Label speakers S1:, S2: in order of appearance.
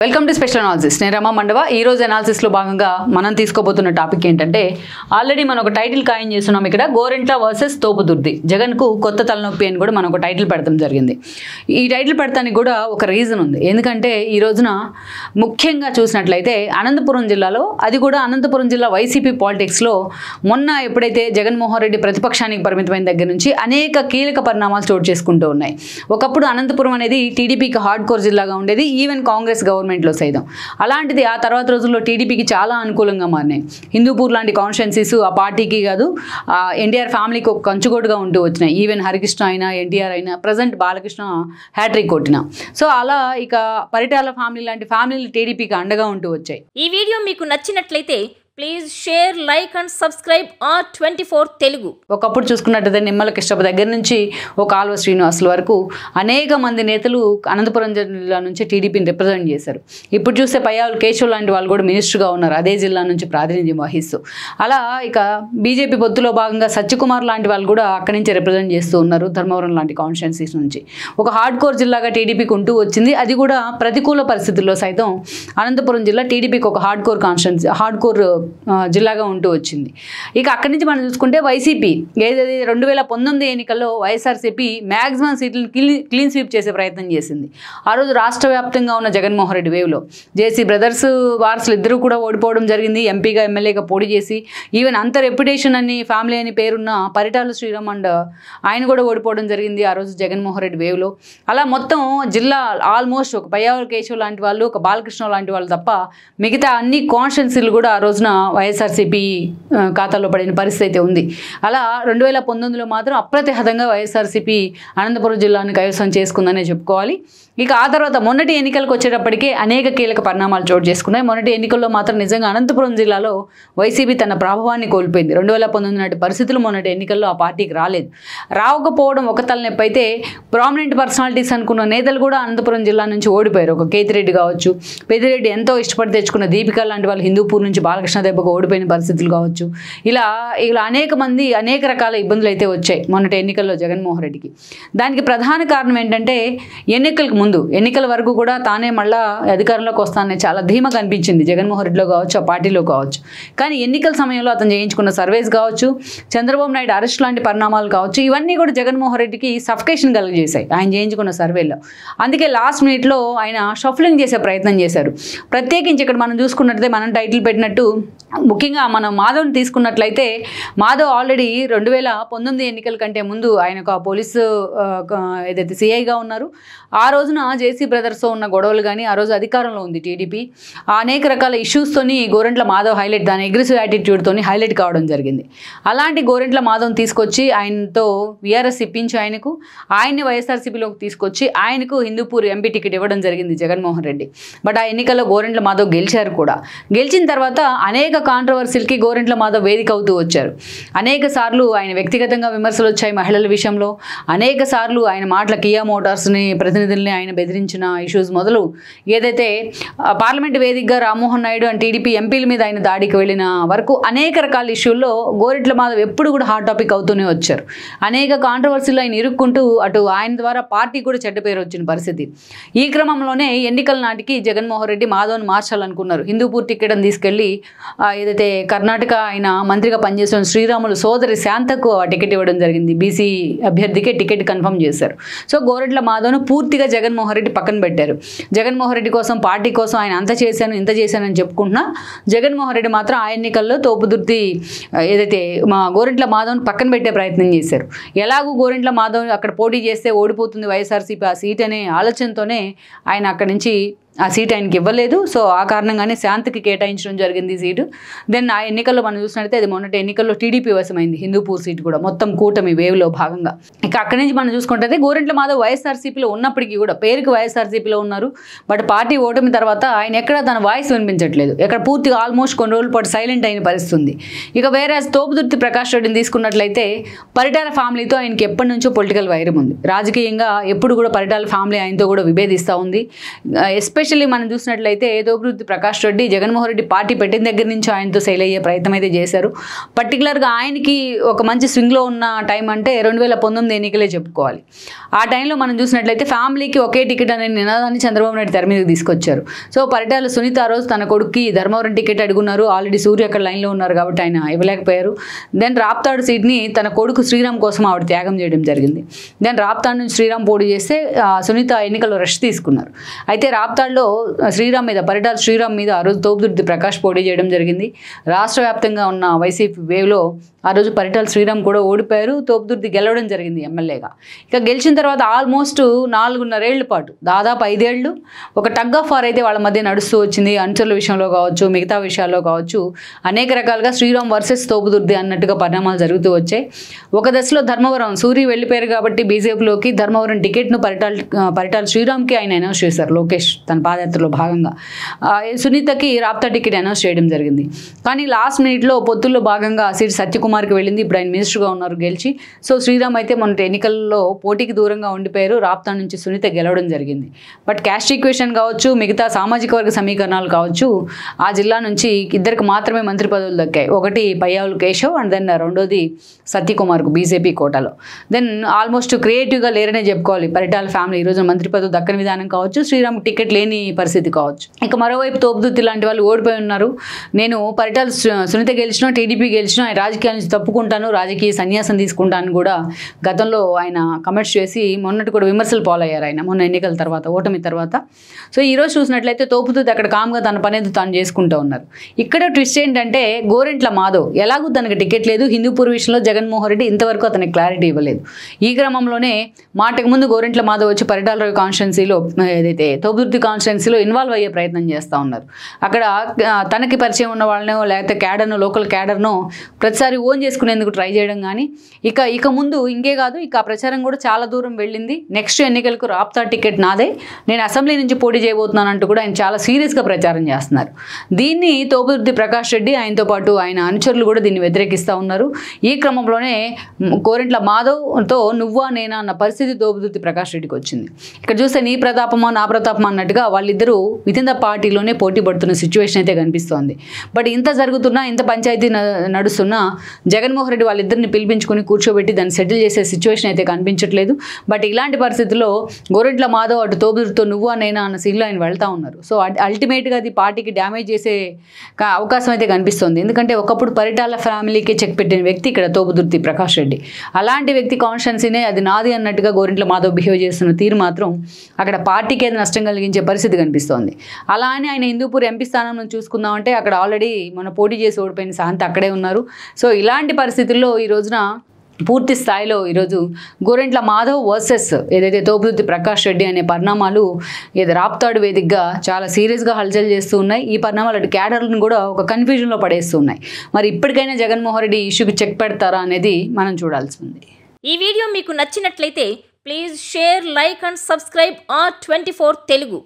S1: Welcome to special analysis. నేను రమా మండవ. ఈ రోజు అనాలిసిస్ లో భాగంగా మనం తీసుకోబోతున్న టాపిక్ ఏంటంటే, ఆల్రెడీ మనం ఒక టైటిల్ ఖాయం చేస్తున్నాం ఇక్కడ, గోరెంట్ల వర్సెస్ తోపుదుర్తి, జగన్ కు కొత్త తలనొప్పి అని కూడా మనం ఒక టైటిల్ పెడతాం జరిగింది. ఈ టైటిల్ పెడతానికి కూడా ఒక రీజన్ ఉంది. ఎందుకంటే ఈ రోజున ముఖ్యంగా చూసినట్లయితే అనంతపురం జిల్లాలో, అది కూడా అనంతపురం జిల్లా వైసీపీ పాలిటిక్స్ లో మొన్న ఎప్పుడైతే జగన్మోహన్ రెడ్డి ప్రతిపక్షానికి పరిమితమైన దగ్గర నుంచి అనేక కీలక పరిణామాలు చోటు చేసుకుంటూ ఉన్నాయి. ఒకప్పుడు అనంతపురం అనేది టీడీపీకి హార్డ్ కోర్ జిల్లాగా ఉండేది, ఈవెన్ కాంగ్రెస్ గవర్నమెంట్లో సైతం. అలాంటిది ఆ తర్వాత రోజుల్లో టీడీపీకి చాలా అనుకూలంగా మారినాయి. హిందూపూర్ లాంటి కాన్స్టిట్యున్సీస్ ఆ పార్టీకి కాదు, ఎన్టీఆర్ ఫ్యామిలీకి ఒక కంచుకోటుగా ఉంటూ వచ్చినాయి. ఈవెన్ హరికృష్ణ అయినా, ఎన్టీఆర్ అయినా, ప్రజెంట్ బాలకృష్ణ హ్యాట్రిక్ కొట్టిన. సో అలా ఇక పరిటాల ఫ్యామిలీ లాంటి ఫ్యామిలీలు టీడీపీకి అండగా ఉంటూ వచ్చాయి.
S2: ఈ వీడియో మీకు నచ్చినట్లయితే please share, like and subscribe R24 Telugu.
S1: ఒకప్పుడు చూసుకున్నట్టయితే నిమ్మల కృష్ణప్ప దగ్గర నుంచి ఒక ఆల్వ శ్రీనివాసుల వరకు అనేక మంది నేతలు అనంతపురం జిల్లా నుంచి టీడీపీని రిప్రజెంట్ చేశారు. ఇప్పుడు చూస్తే పయ్యావులు కేశవ్ లాంటి వాళ్ళు కూడా మినిస్టర్గా ఉన్నారు, అదే జిల్లా నుంచి ప్రాతినిధ్యం వహిస్తూ. అలా ఇక బీజేపీ పొత్తులో భాగంగా సత్యకుమార్ లాంటి వాళ్ళు కూడా అక్కడి నుంచి రిప్రజెంట్ చేస్తూ ఉన్నారు, ధర్మవరం లాంటి కాన్స్టిట్యున్సీస్ నుంచి. ఒక హార్డ్ కోర్ జిల్లాగా టీడీపీకి ఉంటూ వచ్చింది. అది కూడా ప్రతికూల పరిస్థితుల్లో సైతం అనంతపురం జిల్లా టీడీపీకి ఒక hard core constituency, hard core జిల్లాగా ఉంటూ వచ్చింది. ఇక అక్కడి నుంచి మనం చూసుకుంటే వైసీపీ ఏదైతే 2019 ఎన్నికల్లో వైఎస్ఆర్సీపీ మ్యాక్సిమం సీట్లను క్లీన్ స్వీప్ చేసే ప్రయత్నం చేసింది. ఆ రోజు రాష్ట్ర వ్యాప్తంగా ఉన్న జగన్మోహన్ రెడ్డి వేవ్లో జేసీ బ్రదర్స్ వారసులు ఇద్దరు కూడా ఓడిపోవడం జరిగింది. ఎంపీగా ఎమ్మెల్యేగా పోటీ చేసి ఈవెన్ అంత రెప్యుటేషన్ అని ఫ్యామిలీ అని పేరున్న పరిటాల శ్రీరామ్ అండ్ ఆయన కూడా ఓడిపోవడం జరిగింది ఆ రోజు జగన్మోహన్ రెడ్డి వేవ్లో. అలా మొత్తం జిల్లా ఆల్మోస్ట్ ఒక పయ్యావుల కేశవ్ లాంటి వాళ్ళు, ఒక బాలకృష్ణ లాంటి వాళ్ళు తప్ప మిగతా అన్ని కాన్స్టిట్యున్సీలు కూడా ఆ రోజున వైఎస్ఆర్సీపీ ఖాతాలో పడిన పరిస్థితి అయితే ఉంది. అలా 2019లో మాత్రం అప్రతిహతంగా వైఎస్ఆర్సీపీ అనంతపురం జిల్లాను కైవసం చేసుకుందనే చెప్పుకోవాలి. ఇక ఆ తర్వాత మొన్నటి ఎన్నికలకు వచ్చేటప్పటికే అనేక కీలక పరిణామాలు చోటు చేసుకున్నాయి. మొన్నటి ఎన్నికల్లో మాత్రం నిజంగా అనంతపురం జిల్లాలో వైసీపీ తన ప్రభావాన్ని కోల్పోయింది. 2019 నాటి పరిస్థితులు మొన్నటి ఎన్నికల్లో ఆ పార్టీకి రాలేదు. రాకపోవడం ఒక తలనొప్పి అయితే, ప్రామినెంట్ పర్సనాలిటీస్ అనుకున్న నేతలు కూడా అనంతపురం జిల్లా నుంచి ఓడిపోయారు. ఒక కేతిరెడ్డి కావచ్చు, పెద్దిరెడ్డి ఎంతో ఇష్టపడి తెచ్చుకున్న దీపిక లాంటి వాళ్ళు హిందూపూర్ నుంచి బాలకృష్ణ దెబ్బకు ఓడిపోయిన పరిస్థితులు కావచ్చు. ఇలా అనేక మంది అనేక రకాల ఇబ్బందులు అయితే వచ్చాయి మొన్నటి ఎన్నికల్లో జగన్మోహన్ రెడ్డికి. దానికి ప్రధాన కారణం ఏంటంటే, ఎన్నికల వరకు కూడా తానే మళ్ళా అధికారంలోకి వస్తానని చాలా ధీమా కనిపించింది జగన్మోహన్ రెడ్డిలో కావచ్చు, ఆ పార్టీలో కావచ్చు. కానీ ఎన్నికల సమయంలో అతను చేయించుకున్న సర్వేస్ కావచ్చు, చంద్రబాబు నాయుడు అరెస్ట్ లాంటి పరిణామాలు కావచ్చు, ఇవన్నీ కూడా జగన్మోహన్ రెడ్డికి సఫికేషన్ కలిగజేశాయి ఆయన చేయించుకున్న సర్వేలో. అందుకే లాస్ట్ మినిట్లో ఆయన షఫ్లింగ్ చేసే ప్రయత్నం చేశారు. ప్రత్యేకించి ఇక్కడ మనం చూసుకున్నట్లయితే, మనం టైటిల్ పెట్టినట్టు ముఖ్యంగా మనం మాధవ్ని తీసుకున్నట్లయితే, మాధవ్ ఆల్రెడీ 2019 ఎన్నికల కంటే ముందు ఆయన ఒక పోలీసు ఏదైతే సిఐగా ఉన్నారు. ఆ రోజున జేసీ బ్రదర్స్తో ఉన్న గొడవలు కానీ, ఆ రోజు అధికారంలో ఉంది టీడీపీ, అనేక రకాల ఇష్యూస్తోని గోరెంట్ల మాధవ్ హైలైట్, దాని అగ్రెసివ్ యాటిట్యూడ్తోని హైలైట్ కావడం జరిగింది. అలాంటి గోరెంట్ల మాధవ్ని తీసుకొచ్చి ఆయనతో వీఆర్ఎస్ ఇప్పించి ఆయన్ని వైఎస్ఆర్సీపీలోకి తీసుకొచ్చి ఆయనకు హిందూపూర్ ఎంపీ టికెట్ ఇవ్వడం జరిగింది జగన్మోహన్ రెడ్డి. బట్ ఆ ఎన్నికల్లో గోరెంట్ల మాధవ్ గెలిచారు కూడా. గెలిచిన తర్వాత అనేక కాంట్రవర్సీలకి గోరెంట్ల మాధవ్ వేదిక అవుతూ వచ్చారు. అనేక సార్లు ఆయన వ్యక్తిగతంగా విమర్శలు వచ్చాయి మహిళల విషయంలో. అనేక సార్లు ఆయన మాటల కియా మోటార్స్ని ప్రతినిధుల్ని ఆయన బెదిరించిన ఇష్యూస్ మొదలు, ఏదైతే పార్లమెంటు వేదికగా రామ్మోహన్ నాయుడు అండ్ టీడీపీ ఎంపీల మీద ఆయన దాడికి వెళ్ళిన వరకు అనేక రకాల ఇష్యూల్లో గోరెంట్ల మాధవ్ ఎప్పుడు కూడా హాట్ టాపిక్ అవుతూనే వచ్చారు. అనేక కాంట్రవర్సీలు ఆయన ఇరుక్కుంటూ అటు ఆయన ద్వారా పార్టీ కూడా చెడ్డ పేరు వచ్చిన పరిస్థితి. ఈ క్రమంలోనే ఎన్నికల నాటికి జగన్మోహన్ రెడ్డి మాధవ్ని మార్చాలనుకున్నారు. హిందూపూర్ టికెట్ తీసుకెళ్లి ఏదైతే కర్ణాటక ఆయన మంత్రిగా పనిచేసిన శ్రీరాములు సోదరి శాంతకు ఆ టికెట్ ఇవ్వడం జరిగింది. బీసీ అభ్యర్థికే టికెట్ కన్ఫర్మ్ చేశారు. సో గోరెంట్ల మాధవ్ను పూర్తిగా జగన్మోహన్ రెడ్డి పక్కన పెట్టారు. జగన్మోహన్ రెడ్డి కోసం, పార్టీ కోసం ఆయన అంత చేశాను ఇంత చేశానని చెప్పుకుంటున్నా, జగన్మోహన్ రెడ్డి మాత్రం ఆ ఎన్నికల్లో తోపుదుర్తి ఏదైతే మా గోరెంట్ల మాధవ్ని పక్కన పెట్టే ప్రయత్నం చేశారు. ఎలాగూ గోరెంట్ల మాధవ్ అక్కడ పోటీ చేస్తే ఓడిపోతుంది వైఎస్ఆర్సీపీ ఆ సీట్ అనే ఆలోచనతోనే ఆయన అక్కడి నుంచి ఆ సీట్ ఆయనకి ఇవ్వలేదు. సో ఆ కారణంగానే శాంతికి కేటాయించడం జరిగింది సీటు. దెన్ ఆ ఎన్నికల్లో మనం చూసినట్లయితే, అది మొన్నటి ఎన్నికల్లో టీడీపీ వశమైంది హిందూపూర్ సీట్ కూడా, మొత్తం కూటమి వేవ్లో భాగంగా. ఇక అక్కడి నుంచి మనం చూసుకుంటే గోరెంట్ల మాధవ్ వైఎస్ఆర్సీపీలో ఉన్నప్పటికీ కూడా, పేరుకి వైఎస్ఆర్సీపీలో ఉన్నారు, బట్ పార్టీ ఓటమి తర్వాత ఆయన ఎక్కడ తన వాయిస్ వినిపించట్లేదు. ఎక్కడ పూర్తిగా ఆల్మోస్ట్ కొన్ని రోజుల పాటు సైలెంట్ అయిన పరిస్థితుంది. ఇక వేరే తోపుదుర్తి ప్రకాష్ రెడ్డిని తీసుకున్నట్లయితే, పరిటాల ఫ్యామిలీతో ఆయనకి ఎప్పటి నుంచో పొలిటికల్ వైరం ఉంది. రాజకీయంగా ఎప్పుడు కూడా పరిటాల ఫ్యామిలీ ఆయనతో కూడా విభేదిస్తూ ఉంది. ఎస్పెషల్ ఎస్పెషల్లీ మనం చూసినట్లయితే తోపుదుర్తి ప్రకాష్ రెడ్డి జగన్మోహన్ రెడ్డి పార్టీ పెట్టిన దగ్గర నుంచి ఆయనతో సెయిల్ అయ్యే ప్రయత్నం అయితే చేశారు. పర్టికులర్గా ఆయనకి ఒక మంచి స్వింగ్లో ఉన్న టైం అంటే 2019 ఎన్నికలే చెప్పుకోవాలి. ఆ టైంలో మనం చూసినట్లయితే ఫ్యామిలీకి ఒకే టికెట్ అనే నినాదాన్ని చంద్రబాబు నాయుడు తెర మీదకి తీసుకొచ్చారు. సో పరిటాల సునీత ఆ రోజు తన కొడుక్కి ధర్మవరం టికెట్ అడుగున్నారు. ఆల్రెడీ సూర్య అక్కడ లైన్లో ఉన్నారు కాబట్టి ఆయన ఇవ్వలేకపోయారు. దెన్ రాప్తాడు సీట్ని తన కొడుకు శ్రీరామ్ కోసం ఆవిడ త్యాగం చేయడం జరిగింది. దెన్ రాప్తాడు నుంచి శ్రీరామ్ పోటీ చేస్తే సునీత ఎన్నికల్లో రష్ తీసుకున్నారు. అయితే రాప్తాడులో శ్రీరామ్ మీద పరిటాల శ్రీరామ్ మీద ఆ రోజు తోపుదుర్తి ప్రకాష్ పోటీ చేయడం జరిగింది. రాష్ట్ర వ్యాప్తంగా ఉన్న వైసీపీ వేవ్లో ఆ రోజు పరిటాల శ్రీరామ్ కూడా ఓడిపోయారు. తోపుదుర్తి గెలవడం జరిగింది ఎమ్మెల్యేగా. ఇక గెలిచిన తర్వాత ఆల్మోస్ట్ 4.5 ఏళ్ల పాటు దాదాపు 5 ఏళ్ళు ఒక టగ్ ఆఫ్ వార్ అయితే వాళ్ళ మధ్య నడుస్తూ వచ్చింది. అనుచరుల విషయంలో కావచ్చు, మిగతా విషయాల్లో కావచ్చు, అనేక రకాలుగా శ్రీరామ్ వర్సెస్ తోపుదుర్తి అన్నట్టుగా పరిణామాలు జరుగుతూ వచ్చాయి. ఒక దశలో ధర్మవరం సూరి వెళ్ళిపోయారు కాబట్టి బీజేపీలోకి ధర్మవరం టికెట్ను పరిటాల శ్రీరామ్కి ఆయన అనౌన్స్ చేశారు. లోకేష్ తన పాదయాత్రలో భాగంగా సునీతకి రాప్తా టికెట్ అనౌన్స్ చేయడం జరిగింది. కానీ లాస్ట్ మినిట్లో పొత్తుల్లో భాగంగా సీట్ సత్యకుమార్కి వెళ్ళింది. ఇప్పుడు ఆయన మినిస్టర్గా ఉన్నారు గెలిచి. సో శ్రీరామ్ అయితే మొన్న ఎన్నికల్లో పోటీకి దూరంగా ఉండిపోయారు. రాప్తా నుంచి సునీత గెలవడం జరిగింది. బట్ క్యాస్ట్ ఈక్వేషన్ కావచ్చు, మిగతా సామాజిక వర్గ సమీకరణాలు కావచ్చు, ఆ జిల్లా నుంచి ఇద్దరికి మాత్రమే మంత్రి పదవులు దక్కాయి. ఒకటి పయ్యావుల కేశవ్ అండ్ దెన్ రెండోది సత్యకుమార్కు బీజేపీ కోటాలో. దెన్ ఆల్మోస్ట్ క్రియేటివ్గా లేరనే చెప్పుకోవాలి పరిటాల ఫ్యామిలీ. ఈరోజు మంత్రి పదవి దక్కని విధానం కావచ్చు, శ్రీరామ్ టికెట్ లేని పరిస్థితి కావచ్చు. ఇక మరోవైపు తోపుదుర్తి లాంటి వాళ్ళు ఓడిపోయి ఉన్నారు. నేను పరిటాల సునీత గెలిచినా, టీడీపీ గెలిచినా ఆయన రాజకీయాల నుంచి తప్పుకుంటాను, రాజకీయ సన్యాసం తీసుకుంటాను కూడా గతంలో ఆయన కమెంట్స్ చేసి మొన్నటి కూడా విమర్శలు పాలయ్యారు ఆయన మొన్న ఎన్నికల తర్వాత, ఓటమి తర్వాత. సో ఈరోజు చూసినట్లయితే తోపుదుర్తి అక్కడ కామ్గా తన పనేది తాను చేసుకుంటూ ఉన్నారు. ఇక్కడ ట్విస్ట్ ఏంటంటే గోరెంట్ల మాధవ్ ఎలాగూ తనకు టికెట్ లేదు. హిందూపూర్ విషయంలో జగన్మోహన్ రెడ్డి ఇంతవరకు అతనికి క్లారిటీ ఇవ్వలేదు. ఈ క్రమంలోనే మాటకు ముందు గోరెంట్ల మాధవ్ వచ్చి పరిటాల రావు కాన్స్టిట్యున్సీలో ఏదైతే తోపుదుర్తి కాన్స్టిట్యున్సీలో ఇన్వాల్వ్ అయ్యే ప్రయత్నం చేస్తూ ఉన్నారు. అక్కడ తనకి పరిచయం ఉన్న వాళ్ళనో లేకపోతే క్యాడర్నో, లోకల్ క్యాడర్నో ప్రతిసారి ఓన్ చేసుకునేందుకు ట్రై చేయడం కానీ ఇక ముందు ఇంకే కాదు, ఇక ఆ ప్రచారం కూడా చాలా దూరం వెళ్ళింది. నెక్స్ట్ ఎన్నికలకు రాప్తా టికెట్ నాదే, నేను అసెంబ్లీ నుంచి పోటీ చేయబోతున్నాను అంటూ కూడా ఆయన చాలా సీరియస్గా ప్రచారం చేస్తున్నారు. దీన్ని తోపుదుర్తి ప్రకాష్ రెడ్డి ఆయనతో పాటు ఆయన అనుచరులు కూడా దీన్ని వ్యతిరేకిస్తూ ఉన్నారు. ఈ క్రమంలోనే గోరెంట్ల మాధవ్తో నువ్వా నేనా అన్న పరిస్థితి తోపుదుర్తి ప్రకాష్ రెడ్డికి వచ్చింది. ఇక్కడ చూస్తే నీ ప్రతాపమా నా ప్రతాపమా అన్నట్టుగా వాళ్ళిద్దరూ వితిన్ ద పార్టీలోనే పోటీ పడుతున్న సిచ్యువేషన్ అయితే కనిపిస్తోంది. బట్ ఇంత జరుగుతున్నా, ఇంత పంచాయతీ నడుస్తున్నా జగన్మోహన్ రెడ్డి వాళ్ళిద్దరిని పిలిపించుకుని కూర్చోబెట్టి దాన్ని సెటిల్ చేసే సిచ్యువేషన్ అయితే కనిపించట్లేదు. బట్ ఇలాంటి పరిస్థితుల్లో గోరెంట్ల మాధవ్ అటు తోపుదుర్తితో నువ్వా నేనా అన్న సీన్లో ఆయన వెళ్తూ ఉన్నారు. సో అల్టిమేట్గా అది పార్టీకి డ్యామేజ్ చేసే అవకాశం అయితే కనిపిస్తుంది. ఎందుకంటే ఒకప్పుడు పరిటాల ఫ్యామిలీకి చెక్ పెట్టిన వ్యక్తి ఇక్కడ తోపుదుర్తి ప్రకాష్ రెడ్డి. అలాంటి వ్యక్తి కాన్స్టిట్యున్సీనే అది నాది అన్నట్టుగా గోరెంట్ల మాధవ్ బిహేవ్ చేస్తున్న తీరు మాత్రం అక్కడ పార్టీకి ఏది నష్టం కలిగించే పరిస్థితి కనిపిస్తోంది. అలా అని ఆయన హిందూపూర్ ఎంపీ స్థానం నుంచి చూసుకుందామంటే అక్కడ ఆల్రెడీ మన పోటీ చేసి ఓడిపోయిన శాంతి అక్కడే ఉన్నారు. సో ఇలాంటి పరిస్థితుల్లో ఈ రోజున పూర్తి స్థాయిలో ఈరోజు గోరెంట్ల మాధవ్ వర్సెస్ ఏదైతే తోపుదుర్తి ప్రకాష్ రెడ్డి అనే పరిణామాలు రాప్తాడు వేదికగా చాలా సీరియస్గా హల్చల్ చేస్తూ ఉన్నాయి. ఈ పరిణామాలు అటు క్యాడర్లను కూడా ఒక కన్ఫ్యూజన్లో పడేస్తూ ఉన్నాయి. మరి ఇప్పటికైనా జగన్మోహన్ రెడ్డి ఇష్యూకి చెక్ పెడతారా అనేది మనం చూడాల్సి ఉంది.
S2: ఈ వీడియో మీకు నచ్చినట్లయితే please share, like and subscribe R24 Telugu.